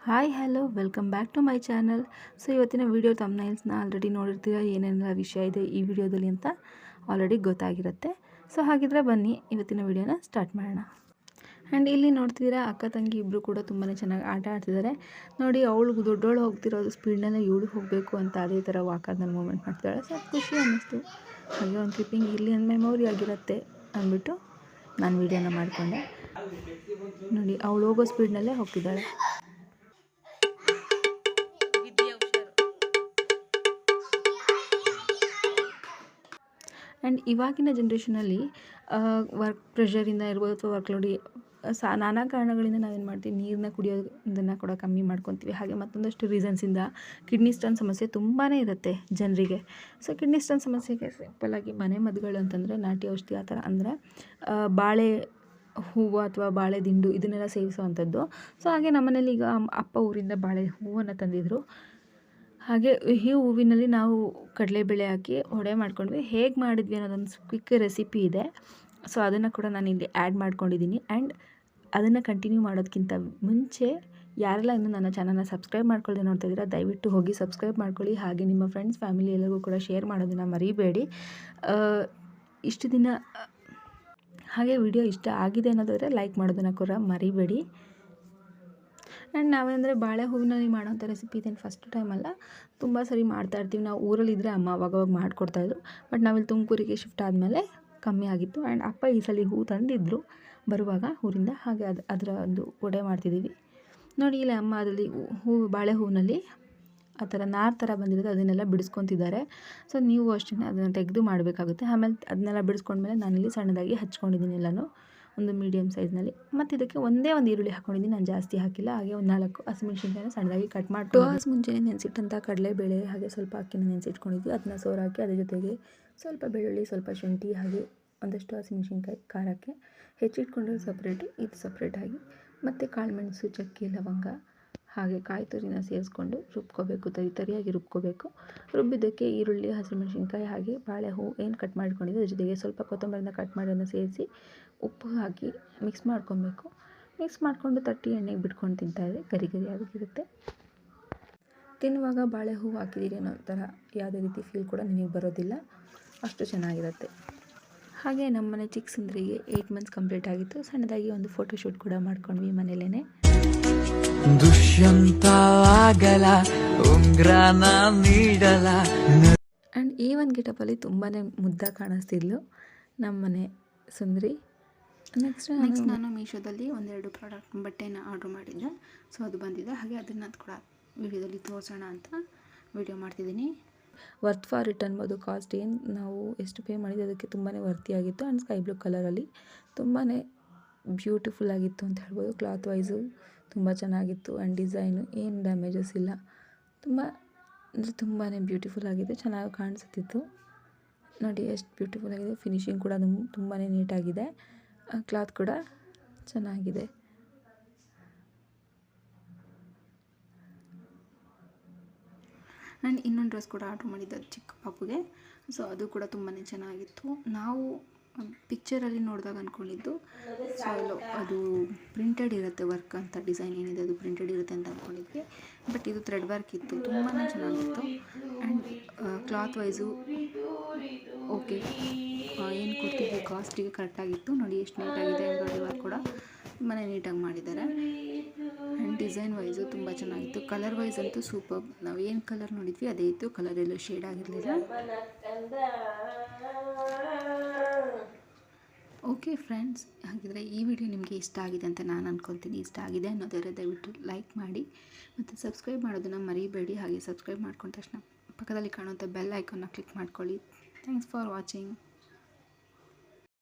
Hi hello welcome back to my channel. So ಇವತ್ತಿನ video ಥಂಬ್ನೈಲ್ಸ್ನ already ನೋಡಿರ್ತೀರ, ಏನೇನೆಲ್ಲ ವಿಷಯ ಇದೆ ಈ ವಿಡಿಯೋದಲ್ಲಿ ಅಂತ ಆಲ್ರೆಡಿ ಗೊತ್ತಾಗಿರುತ್ತೆ. ಸೊ ಹಾಗಿದ್ರೆ ಬನ್ನಿ ಇವತ್ತಿನ ವಿಡಿಯೋನ ಸ್ಟಾರ್ಟ್ ಮಾಡೋಣ. ಆ್ಯಂಡ್ ಇಲ್ಲಿ ನೋಡ್ತಿದ್ದೀರಾ, ಅಕ್ಕ ತಂಗಿ ಇಬ್ಬರು ಕೂಡ ತುಂಬಾ ಚೆನ್ನಾಗಿ ಆಟ ಆಡ್ತಿದ್ದಾರೆ. ನೋಡಿ, ಅವಳು ದೊಡ್ಡವಳು ಹೋಗ್ತಿರೋದು ಸ್ಪೀಡ್ನಲ್ಲೇ ಇವಳು ಹೋಗಬೇಕು ಅಂತ ಅದೇ ಥರ ವಾಕರ್ನಲ್ಲಿ ಮೂಮೆಂಟ್ ಮಾಡ್ತಿದ್ದಾಳೆ. ಸೊ ಖುಷಿ ಅನ್ನಿಸ್ತು. ಹಾಗೆ ಒಂದು ಕ್ಲಿಪ್ಪಿಂಗ್ ಇಲ್ಲಿ ಒಂದು ಮೆಮೊರಿ ಆಗಿರುತ್ತೆ ಅಂದ್ಬಿಟ್ಟು ನಾನು ವಿಡಿಯೋನ ಮಾಡಿಕೊಂಡೆ. ನೋಡಿ, ಅವಳು ಹೋಗೋ ಸ್ಪೀಡ್ನಲ್ಲೇ ಹೋಗ್ತಿದ್ದಾಳೆ. ಆ್ಯಂಡ್ ಇವಾಗಿನ ಜನ್ರೇಷನಲ್ಲಿ ವರ್ಕ್ ಪ್ರೆಷರಿಂದ ಇರ್ಬೋದು ಅಥವಾ ವರ್ಕ್ ಲೋಡಿ ನಾನಾ ಕಾರಣಗಳಿಂದ ನಾವೇನು ಮಾಡ್ತೀವಿ, ನೀರನ್ನ ಕುಡಿಯೋದನ್ನು ಕೂಡ ಕಮ್ಮಿ ಮಾಡ್ಕೊತೀವಿ. ಹಾಗೆ ಮತ್ತೊಂದಷ್ಟು ರೀಸನ್ಸಿಂದ ಕಿಡ್ನಿ ಸ್ಟೋನ್ ಸಮಸ್ಯೆ ತುಂಬಾ ಇರುತ್ತೆ ಜನರಿಗೆ. ಸೊ ಕಿಡ್ನಿ ಸ್ಟೋನ್ ಸಮಸ್ಯೆಗೆ ಸಿಂಪಲ್ಲಾಗಿ ಮನೆ ಮದ್ದುಗಳು ಅಂತಂದರೆ ನಾಟಿ ಔಷಧಿ ಆ ಥರ, ಅಂದರೆ ಬಾಳೆ ಹೂವು ಅಥವಾ ಬಾಳೆ ದಿಂಡು ಇದನ್ನೆಲ್ಲ ಸೇವಿಸುವಂಥದ್ದು. ಸೊ ಹಾಗೆ ನಮ್ಮನೇಲಿ ಈಗ ಅಪ್ಪ ಊರಿಂದ ಬಾಳೆ ಹೂವನ್ನು ತಂದಿದ್ರು. ಹಾಗೆ ಈ ಹೂವಿನಲ್ಲಿ ನಾವು ಕಡಲೆಬೇಳೆ ಹಾಕಿ ವಡೆ ಮಾಡ್ಕೊಂಡ್ವಿ. ಹೇಗೆ ಮಾಡಿದ್ವಿ ಅನ್ನೋದೊಂದು ಕ್ವಿಕ್ ರೆಸಿಪಿ ಇದೆ. ಸೊ ಅದನ್ನು ಕೂಡ ನಾನು ಇಲ್ಲಿ ಆ್ಯಡ್ ಮಾಡ್ಕೊಂಡಿದ್ದೀನಿ. ಆ್ಯಂಡ್ ಅದನ್ನು ಕಂಟಿನ್ಯೂ ಮಾಡೋದಕ್ಕಿಂತ ಮುಂಚೆ ಯಾರೆಲ್ಲ ಇನ್ನೂ ನನ್ನ ಚಾನಲ್ನ ಸಬ್ಸ್ಕ್ರೈಬ್ ಮಾಡ್ಕೊಳ್ಳದೆ ನೋಡ್ತಾ ಇದ್ದೀರಾ, ದಯವಿಟ್ಟು ಹೋಗಿ ಸಬ್ಸ್ಕ್ರೈಬ್ ಮಾಡ್ಕೊಳ್ಳಿ. ಹಾಗೆ ನಿಮ್ಮ ಫ್ರೆಂಡ್ಸ್ ಫ್ಯಾಮಿಲಿ ಎಲ್ಲರಿಗೂ ಕೂಡ ಶೇರ್ ಮಾಡೋದನ್ನು ಮರಿಬೇಡಿ. ಇಷ್ಟು ದಿನ ಹಾಗೆ ವಿಡಿಯೋ ಇಷ್ಟ ಆಗಿದೆ ಅನ್ನೋದಾದರೆ ಲೈಕ್ ಮಾಡೋದನ್ನು ಕೂಡ ಮರಿಬೇಡಿ. ಆ್ಯಂಡ್ ನಾವೇಂದರೆ ಬಾಳೆ ಹೂವಿನಲ್ಲಿ ಮಾಡೋಂಥ ರೆಸಿಪಿ ಇದೇನು ಫಸ್ಟ್ ಟೈಮ್ ಅಲ್ಲ, ತುಂಬ ಸರಿ ಮಾಡ್ತಾಯಿರ್ತೀವಿ. ನಾವು ಊರಲ್ಲಿದ್ದರೆ ಅಮ್ಮ ಅವಾಗವಾಗ ಮಾಡಿಕೊಡ್ತಾಯಿದ್ರು. ಬಟ್ ನಾವಿಲ್ಲಿ ತುಮಕೂರಿಗೆ ಶಿಫ್ಟ್ ಆದಮೇಲೆ ಕಮ್ಮಿ ಆಗಿತ್ತು. ಆ್ಯಂಡ್ ಅಪ್ಪ ಈ ಸಲ ಹೂ ತಂದಿದ್ದರು ಬರುವಾಗ ಊರಿಂದ. ಹಾಗೆ ಅದರ ಒಂದು ವಡೆ ಮಾಡ್ತಿದ್ದೀವಿ. ನೋಡಿ, ಇಲ್ಲಿ ಅಮ್ಮ ಅದರಲ್ಲಿ ಬಾಳೆ ಹೂವಿನಲ್ಲಿ ಆ ಥರ ನಾರು ಥರ ಬಂದಿರೋದು ಅದನ್ನೆಲ್ಲ ಬಿಡಿಸ್ಕೊತಿದ್ದಾರೆ. ಸೊ ನೀವು ಅಷ್ಟೇ ಅದನ್ನು ತೆಗೆದು ಮಾಡಬೇಕಾಗುತ್ತೆ. ಆಮೇಲೆ ಅದನ್ನೆಲ್ಲ ಬಿಡಿಸ್ಕೊಂಡ್ಮೇಲೆ ನಾನಿಲ್ಲಿ ಸಣ್ಣದಾಗಿ ಹಚ್ಕೊಂಡಿದ್ದೀನಿ ಎಲ್ಲನೂ ಒಂದು ಮೀಡಿಯಮ್ ಸೈಜ್ನಲ್ಲಿ. ಮತ್ತು ಇದಕ್ಕೆ ಒಂದೇ ಒಂದು ಈರುಳ್ಳಿ ಹಾಕ್ಕೊಂಡಿದ್ದೀನಿ, ನಾನು ಜಾಸ್ತಿ ಹಾಕಿಲ್ಲ. ಹಾಗೆ ಒಂದು 4 ಹಸಿಮೆಣ್ಸಿನ್ಕಾಯಿನ ಸಣ್ಣದಾಗಿ ಕಟ್ ಮಾಡಿ 2 ಅವರ್ಸ್ ಮುಂಚೆನೇ ನೆನೆಸಿಟ್ಟಂಥ ಕಡಲೆಬೇಳೆ ಹಾಗೆ ಸ್ವಲ್ಪ ಅಕ್ಕಿನ ನೆನೆಸಿಟ್ಕೊಂಡಿದ್ವಿ. ಅದನ್ನ ಸೋರು ಹಾಕಿ ಅದ್ರ ಜೊತೆಗೆ ಸ್ವಲ್ಪ ಬೆಳ್ಳುಳ್ಳಿ, ಸ್ವಲ್ಪ ಶುಂಠಿ, ಹಾಗೆ ಒಂದಷ್ಟು ಹಸಿಮೆಣ್ಸಿನ್ಕಾಯಿ ಖಾರಕ್ಕೆ ಹೆಚ್ಚಿಟ್ಕೊಂಡಿರೋ ಸಪ್ರೇಟು, ಇದು ಸಪ್ರೇಟಾಗಿ, ಮತ್ತು ಕಾಳುಮೆಣಸು, ಚಕ್ಕೆ, ಲವಂಗ ಹಾಗೆ ಕಾಯಿ ತುರಿನ ಸೇರಿಸ್ಕೊಂಡು ರುಬ್ಕೋಬೇಕು. ತರಿಯಾಗಿ ರುಬ್ಕೋಬೇಕು. ರುಬ್ಬಿದ್ದಕ್ಕೆ ಈರುಳ್ಳಿ, ಹಸಿಮೆಣ್ಸಿನ್ಕಾಯಿ ಹಾಗೆ ಬಾಳೆ ಹೂವು ಏನು ಕಟ್ ಮಾಡ್ಕೊಂಡಿದ್ದು ಅದ್ರ ಜೊತೆಗೆ ಸ್ವಲ್ಪ ಕೊತ್ತಂಬರಿನ ಕಟ್ ಮಾಡೋದನ್ನು ಸೇರಿಸಿ ಉಪ್ಪು ಹಾಕಿ ಮಿಕ್ಸ್ ಮಾಡ್ಕೊಬೇಕು. ಮಿಕ್ಸ್ ಮಾಡಿಕೊಂಡು ತಟ್ಟಿ ಎಣ್ಣೆಗೆ ಬಿಟ್ಕೊಂಡು ತಿಂತಾಯಿದ್ರೆ ಗರಿ ಆಗಿರುತ್ತೆ. ತಿನ್ನುವಾಗ ಬಾಳೆ ಹೂವು ಹಾಕಿದ್ದೀರಿ ಅನ್ನೋ ಥರ ಯಾವುದೇ ರೀತಿ ಫೀಲ್ ಕೂಡ ನಿಮಗೆ ಬರೋದಿಲ್ಲ, ಅಷ್ಟು ಚೆನ್ನಾಗಿರುತ್ತೆ. ಹಾಗೆ ನಮ್ಮನೆ ಚಿಕ್ಕ ಸುಂದರಿಗೆ 8 ಮಂತ್ಸ್ ಕಂಪ್ಲೀಟ್ ಆಗಿತ್ತು. ಸಣ್ಣದಾಗಿ ಒಂದು ಫೋಟೋಶೂಟ್ ಕೂಡ ಮಾಡ್ಕೊಂಡ್ವಿ ಮನೇಲೇ. ಆ್ಯಂಡ್ ಈ ಒಂದು ಗೆಟಪಲ್ಲಿ ತುಂಬಾ ಮುದ್ದಾಗಿ ಕಾಣಿಸ್ತಿದ್ಲು ನಮ್ಮನೆ ಸುಂದರಿ. ನೆಕ್ಸ್ಟ್ ನಾನು ಮೀಶೋದಲ್ಲಿ ಒಂದೆರಡು ಪ್ರಾಡಕ್ಟ್ ಬಟ್ಟೆನ ಆರ್ಡ್ರ್ ಮಾಡಿದ್ದೆ. ಸೊ ಅದು ಬಂದಿದೆ. ಹಾಗೆ ಅದನ್ನು ಕೂಡ ವಿಡಿಯೋದಲ್ಲಿ ತೋರಿಸೋಣ ಅಂತ ವಿಡಿಯೋ ಮಾಡ್ತಿದ್ದೀನಿ. ವರ್ತ್ ಫಾರ್ ಇಟ್ ಅನ್ಬೋದು. ಕಾಸ್ಟ್ ಏನು ನಾವು ಎಷ್ಟು ಪೇ ಮಾಡಿದ್ವಿ ಅದಕ್ಕೆ ತುಂಬಾ ವರ್ತಿಯಾಗಿತ್ತು. ಆ್ಯಂಡ್ ಸ್ಕೈ ಬ್ಲೂ ಕಲರಲ್ಲಿ ತುಂಬಾ ಬ್ಯೂಟಿಫುಲ್ ಆಗಿತ್ತು ಅಂತ ಹೇಳ್ಬೋದು. ಕ್ಲಾತ್ ವೈಸು ತುಂಬ ಚೆನ್ನಾಗಿತ್ತು. ಆ್ಯಂಡ್ ಡಿಸೈನು ಏನು ಡ್ಯಾಮೇಜಸ್ ಇಲ್ಲ. ಅಂದರೆ ತುಂಬಾ ಬ್ಯೂಟಿಫುಲ್ ಆಗಿದೆ, ಚೆನ್ನಾಗಿ ಕಾಣಿಸುತ್ತಿತ್ತು. ನೋಡಿ ಎಷ್ಟು ಬ್ಯೂಟಿಫುಲ್ ಆಗಿದೆ. ಫಿನಿಶಿಂಗ್ ಕೂಡ ತುಂಬಾ ನೀಟಾಗಿದೆ. ಕ್ಲಾತ್ ಕೂಡ ಚೆನ್ನಾಗಿದೆ. ನಾನು ಇನ್ನೊಂದು ಡ್ರೆಸ್ ಕೂಡ ಆರ್ಡ್ರ್ ಮಾಡಿದ್ದೆ ಚಿಕ್ಕ ಪಾಪುಗೆ. ಸೊ ಅದು ಕೂಡ ತುಂಬಾ ಚೆನ್ನಾಗಿತ್ತು. ನಾವು ಪಿಕ್ಚರಲ್ಲಿ ನೋಡಿದಾಗ ಅಂದ್ಕೊಂಡಿದ್ದು ಸೊ ಅದು ಪ್ರಿಂಟೆಡ್ ಇರುತ್ತೆ ವರ್ಕ್ ಅಂತ, ಡಿಸೈನ್ ಏನಿದೆ ಅದು ಪ್ರಿಂಟೆಡ್ ಇರುತ್ತೆ ಅಂತ ಅಂದ್ಕೊಂಡಿದ್ವಿ. ಬಟ್ ಇದು ಥ್ರೆಡ್ ವರ್ಕ್ ಇತ್ತು, ತುಂಬಾ ಚೆನ್ನಾಗಿತ್ತು. ಆ್ಯಂಡ್ ಕ್ಲಾತ್ ವೈಸು ಓಕೆ, ಏನು ಕೊಡ್ತಿದ್ವಿ ಕಾಸ್ಟಿಗೆ ಕರೆಕ್ಟಾಗಿತ್ತು. ನೋಡಿ ಎಷ್ಟು ನೀಟಾಗಿದೆ. ಎಂಬ್ರಾಯ್ಡ್ರಿ ವರ್ಕ್ ಕೂಡ ತುಂಬಾ ನೀಟಾಗಿ ಮಾಡಿದ್ದಾರೆ. ಆ್ಯಂಡ್ ಡಿಸೈನ್ ವೈಸು ತುಂಬ ಚೆನ್ನಾಗಿತ್ತು. ಕಲರ್ ವೈಸ್ ಅಂತೂ ಸೂಪರ್. ನಾವು ಏನು ಕಲರ್ ನೋಡಿದ್ವಿ ಅದೇ ಇತ್ತು, ಕಲರ್ ಎಲ್ಲೂ ಶೇಡ್ ಆಗಿರಲಿಲ್ಲ. ಓಕೆ ಫ್ರೆಂಡ್ಸ್, ಹಾಗಿದ್ರೆ ಈ ವಿಡಿಯೋ ನಿಮಗೆ ಇಷ್ಟ ಆಗಿದೆ ಅಂತ ನಾನು ಅಂದ್ಕೊಳ್ತೀನಿ. ಇಷ್ಟ ಆಗಿದೆ ಅನ್ನೋದಾದರೆ ದಯವಿಟ್ಟು ಲೈಕ್ ಮಾಡಿ ಮತ್ತು ಸಬ್ಸ್ಕ್ರೈಬ್ ಮಾಡೋದನ್ನು ಮರಿಬೇಡಿ. ಹಾಗೆ ಸಬ್ಸ್ಕ್ರೈಬ್ ಮಾಡ್ಕೊಂಡ ತಕ್ಷಣ ಪಕ್ಕದಲ್ಲಿ ಕಾಣುವಂಥ ಬೆಲ್ ಐಕಾನ್ನ ಕ್ಲಿಕ್ ಮಾಡ್ಕೊಳ್ಳಿ. Thanks for watching.